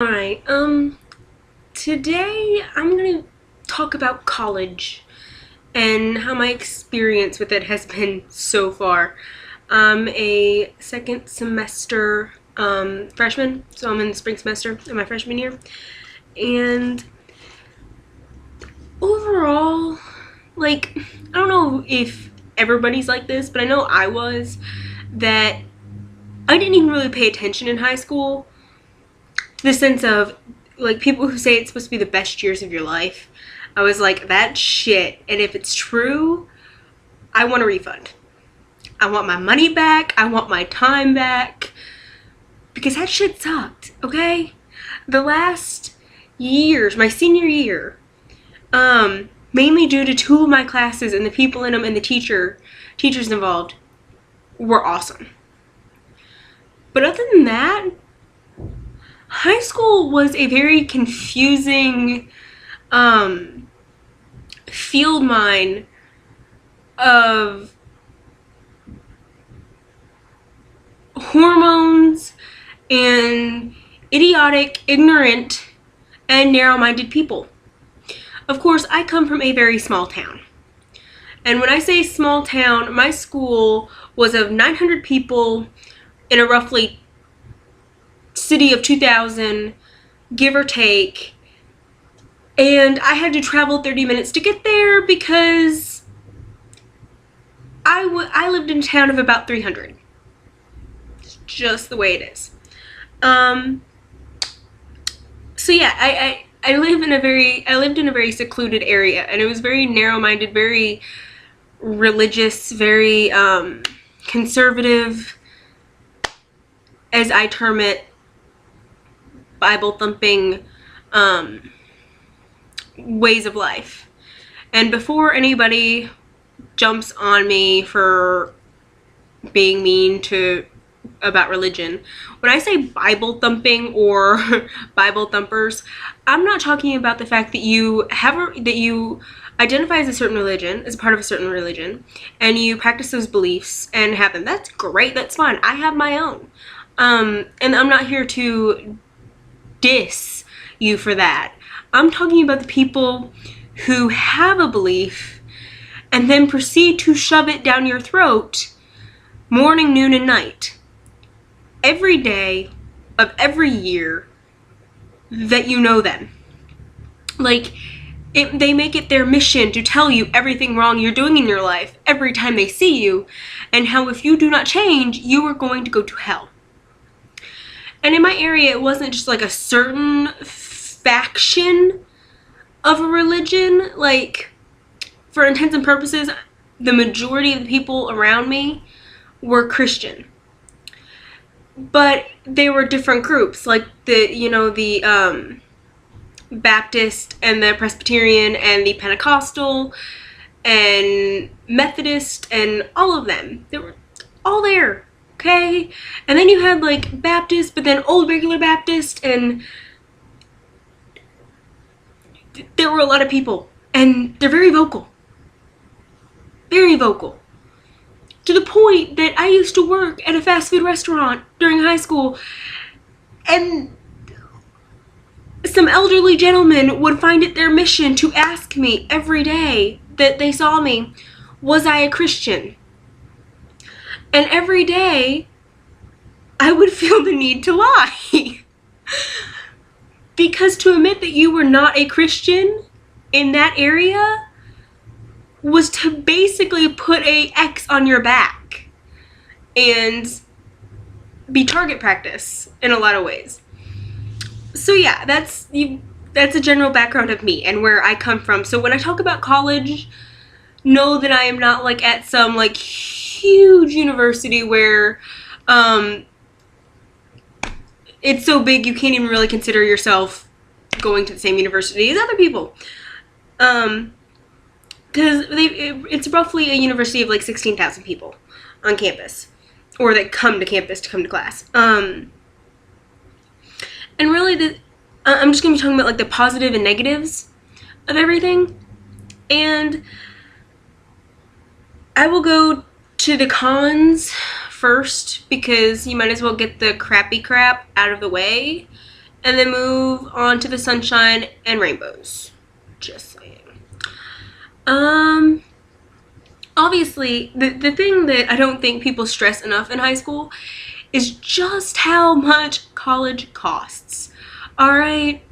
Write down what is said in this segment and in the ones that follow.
Alright, today I'm gonna talk about college and how my experience with it has been so far. I'm a second semester freshman, so I'm in the spring semester of my freshman year. And overall, I don't know if everybody's like this, but I know I was, that I didn't even really pay attention in high school. The sense of, people who say it's supposed to be the best years of your life, I was like, that's shit. And if it's true, I want a refund. I want my money back. I want my time back. Because that shit sucked, okay? The last years, my senior year, mainly due to two of my classes and the people in them and the teachers involved, were awesome. But other than that, high school was a very confusing field mine of hormones and idiotic, ignorant, and narrow-minded people. Of course, I come from a very small town. And when I say small town, my school was of 900 people in a roughly city of 2,000, give or take, and I had to travel 30 minutes to get there because I lived in a town of about 300. It's just the way it is. So yeah, I lived in a very secluded area, and it was very narrow-minded, very religious, very conservative, as I term it, Bible thumping ways of life. And before anybody jumps on me for being mean about religion, when I say Bible thumping or Bible thumpers, I'm not talking about the fact that you identify as a certain religion, as a part of a certain religion, and you practice those beliefs and have them. That's great, that's fine. I have my own. And I'm not here to diss you for that. I'm talking about the people who have a belief and then proceed to shove it down your throat morning, noon, and night. Every day of every year that you know them. They make it their mission to tell you everything wrong you're doing in your life every time they see you, and how if you do not change, you are going to go to hell. And in my area, it wasn't just like a certain faction of a religion. For intents and purposes, the majority of the people around me were Christian. But they were different groups, like the Baptist and the Presbyterian and the Pentecostal and Methodist and all of them. They were all there. Okay, and then you had Baptist, but then old regular Baptist, and there were a lot of people, and they're very vocal, to the point that I used to work at a fast food restaurant during high school, and some elderly gentlemen would find it their mission to ask me every day that they saw me, was I a Christian? And every day, I would feel the need to lie. Because to admit that you were not a Christian in that area was to basically put a X on your back and be target practice in a lot of ways. So yeah, that's a general background of me and where I come from. So when I talk about college, know that I am not at some huge university where it's so big you can't even really consider yourself going to the same university as other people, because it's roughly a university of 16,000 people on campus, or that come to campus to come to class, and really I'm just going to be talking about the positive and negatives of everything. And I will go to the cons first, because you might as well get the crappy crap out of the way and then move on to the sunshine and rainbows. Just saying. Obviously, the thing that I don't think people stress enough in high school is just how much college costs. Alright?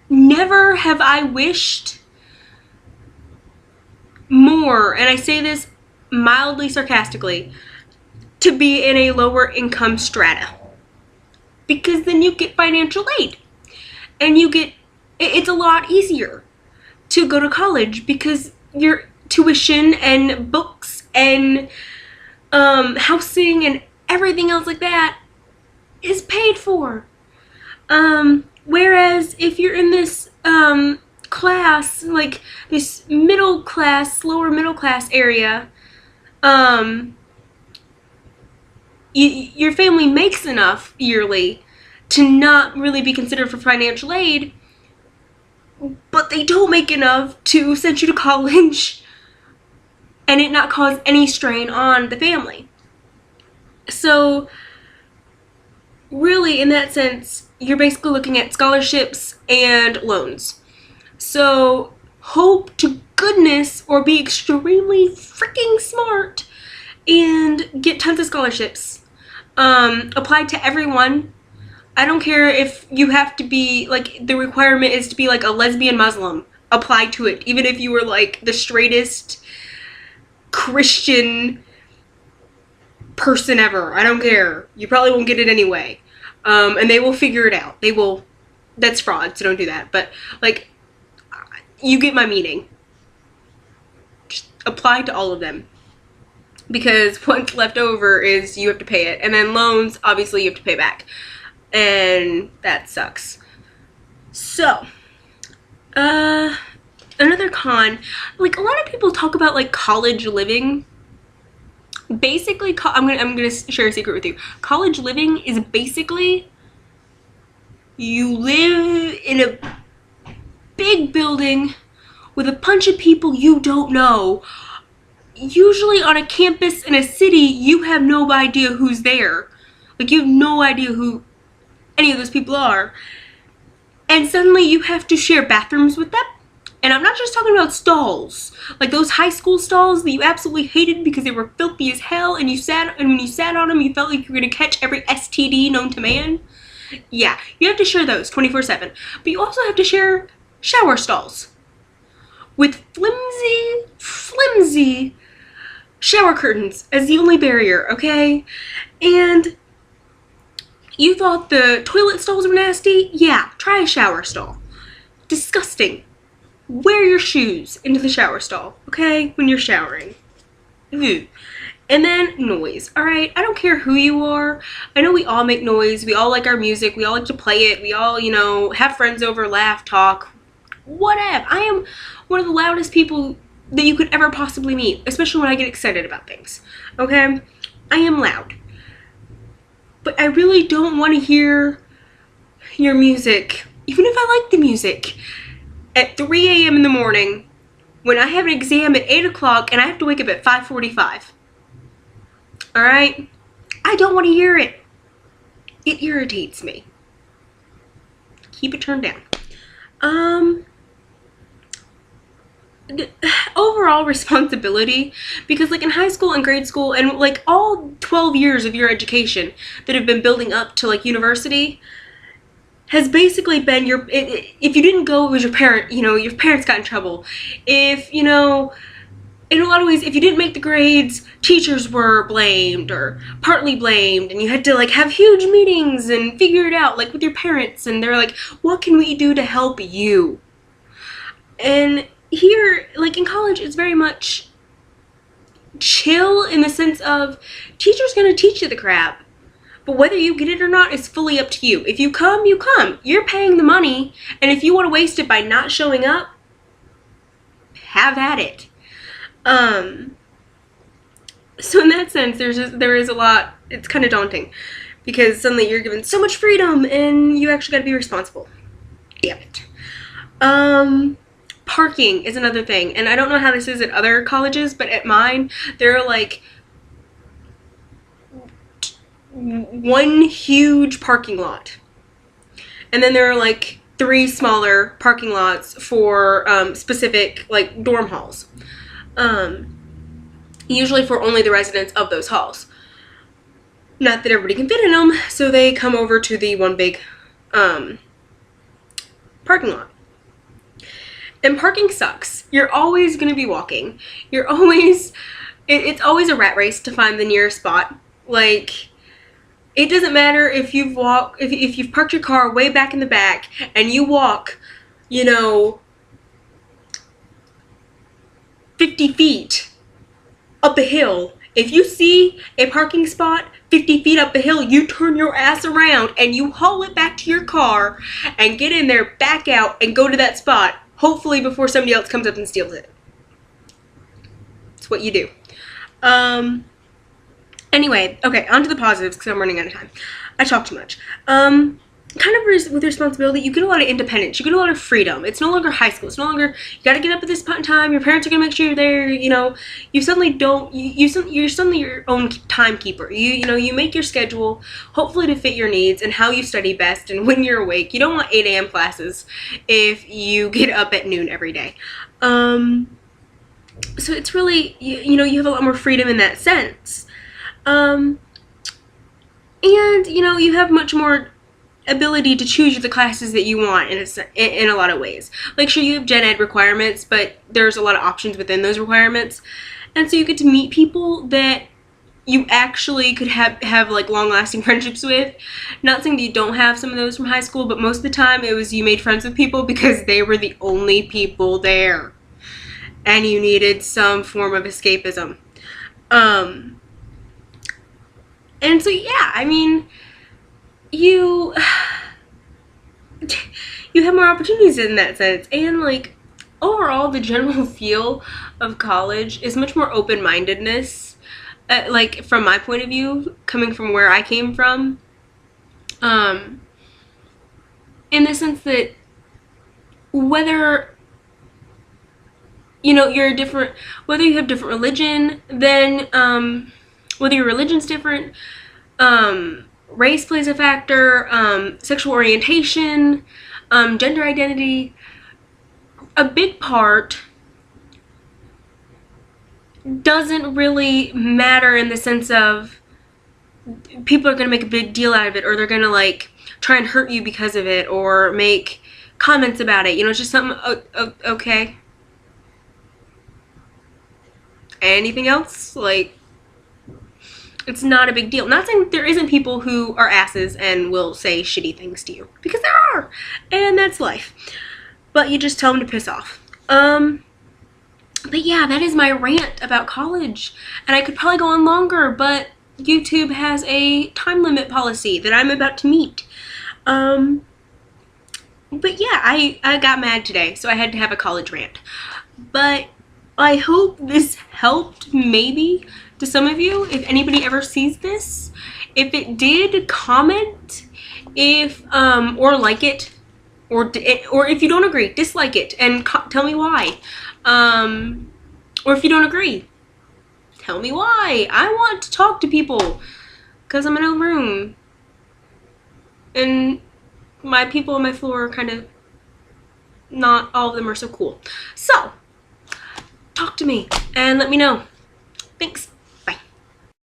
Never have I wished more, and I say this mildly sarcastically, to be in a lower income strata. Because then you get financial aid. And it's a lot easier to go to college because your tuition and books and housing and everything else like that is paid for. Whereas if you're in this class, like this middle class, lower middle class area, your family makes enough yearly to not really be considered for financial aid, but they don't make enough to send you to college and it not cause any strain on the family. So really, in that sense, you're basically looking at scholarships and loans. So hope to goodness or be extremely freaking smart and get tons of scholarships. Apply to everyone. I don't care if you have to be, like, the requirement is to be like a lesbian Muslim. Apply to it. Even if you were like the straightest Christian person ever. I don't care. You probably won't get it anyway. And they will figure it out. They will. That's fraud, so don't do that. But, like, you get my meaning. Just apply to all of them. Because what's left over is you have to pay it. And then loans, obviously, you have to pay back. And that sucks. So, another con, like, a lot of people talk about, like, college living. Basically, I'm gonna share a secret with you. College living is basically you live in a big building with a bunch of people you don't know. Usually on a campus in a city, you have no idea who's there. Like, you have no idea who any of those people are. And suddenly you have to share bathrooms with them. And I'm not just talking about stalls, like those high school stalls that you absolutely hated because they were filthy as hell, and when you sat on them, you felt like you were gonna catch every STD known to man. Yeah, you have to share those 24/7. But you also have to share shower stalls with flimsy shower curtains as the only barrier, okay? And you thought the toilet stalls were nasty? Yeah, try a shower stall. Disgusting. Wear your shoes into the shower stall, okay, when you're showering. Ew. And then noise, alright? I don't care who you are. I know we all make noise. We all like our music. We all like to play it. We all, you know, have friends over, laugh, talk, whatever. I am one of the loudest people that you could ever possibly meet, especially when I get excited about things, okay? I am loud. But I really don't want to hear your music, even if I like the music, at 3 a.m. in the morning when I have an exam at 8 o'clock and I have to wake up at 5:45. Alright? I don't want to hear it. It irritates me. Keep it turned down. Overall responsibility, because like in high school and grade school and like all 12 years of your education that have been building up to like university has basically been if you didn't go, it was your parent, you know, your parents got in trouble. If, you know, in a lot of ways, if you didn't make the grades, teachers were blamed or partly blamed, and you had to like have huge meetings and figure it out like with your parents, and they're like, what can we do to help you? And here, like in college, it's very much chill in the sense of teacher's gonna teach you the crap. But whether you get it or not is fully up to you. If you come, you come. You're paying the money. And if you want to waste it by not showing up, have at it. So in that sense, there is a lot. It's kind of daunting. Because suddenly you're given so much freedom and you actually got to be responsible. Damn it. Parking is another thing. And I don't know how this is at other colleges, but at mine, there are like one huge parking lot. And then there are like 3 smaller parking lots for specific like dorm halls. Usually for only the residents of those halls. Not that everybody can fit in them, so they come over to the one big parking lot. And parking sucks. You're always going to be walking. You're always, it's always a rat race to find the nearest spot. Like, it doesn't matter if you've if you've parked your car way back in the back and you walk, you know, 50 feet up a hill. If you see a parking spot 50 feet up the hill, you turn your ass around and you haul it back to your car and get in there, back out, and go to that spot, hopefully before somebody else comes up and steals it. It's what you do. Anyway, okay, on to the positives because I'm running out of time. I talk too much. Kind of with responsibility, you get a lot of independence. You get a lot of freedom. It's no longer high school. It's no longer, you gotta get up at this point in time. Your parents are gonna make sure you're there. You know, you suddenly don't, you're suddenly your own timekeeper. You know, you make your schedule, hopefully to fit your needs and how you study best and when you're awake. You don't want 8 a.m. classes if you get up at noon every day. So it's really, you know, you have a lot more freedom in that sense. And, you know, you have much more ability to choose the classes that you want in a lot of ways. Like, sure, you have gen ed requirements, but there's a lot of options within those requirements. And so you get to meet people that you actually could have like long-lasting friendships with. Not saying that you don't have some of those from high school, but most of the time it was you made friends with people because they were the only people there. And you needed some form of escapism. And so, yeah, I mean, you have more opportunities in that sense. And, like, overall, the general feel of college is much more open-mindedness. Like, from my point of view, coming from where I came from. In the sense that whether, you know, whether you have different religion, then, whether your religion's different, race plays a factor, sexual orientation, gender identity. A big part doesn't really matter in the sense of people are going to make a big deal out of it, or they're going to, like, try and hurt you because of it, or make comments about it. You know, it's just something, okay. Anything else? Like, it's not a big deal. Not saying that there isn't people who are asses and will say shitty things to you, because there are, and that's life. But you just tell them to piss off. But yeah, that is my rant about college, and I could probably go on longer, but YouTube has a time limit policy that I'm about to meet. But yeah, I got mad today, so I had to have a college rant. But I hope this helped, maybe, to some of you. If anybody ever sees this, if it did, comment, or like it, or if you don't agree, dislike it and tell me why. Or if you don't agree, tell me why. I want to talk to people because I'm in a room and my people on my floor are kind of, not all of them are so cool. So talk to me and let me know. Thanks.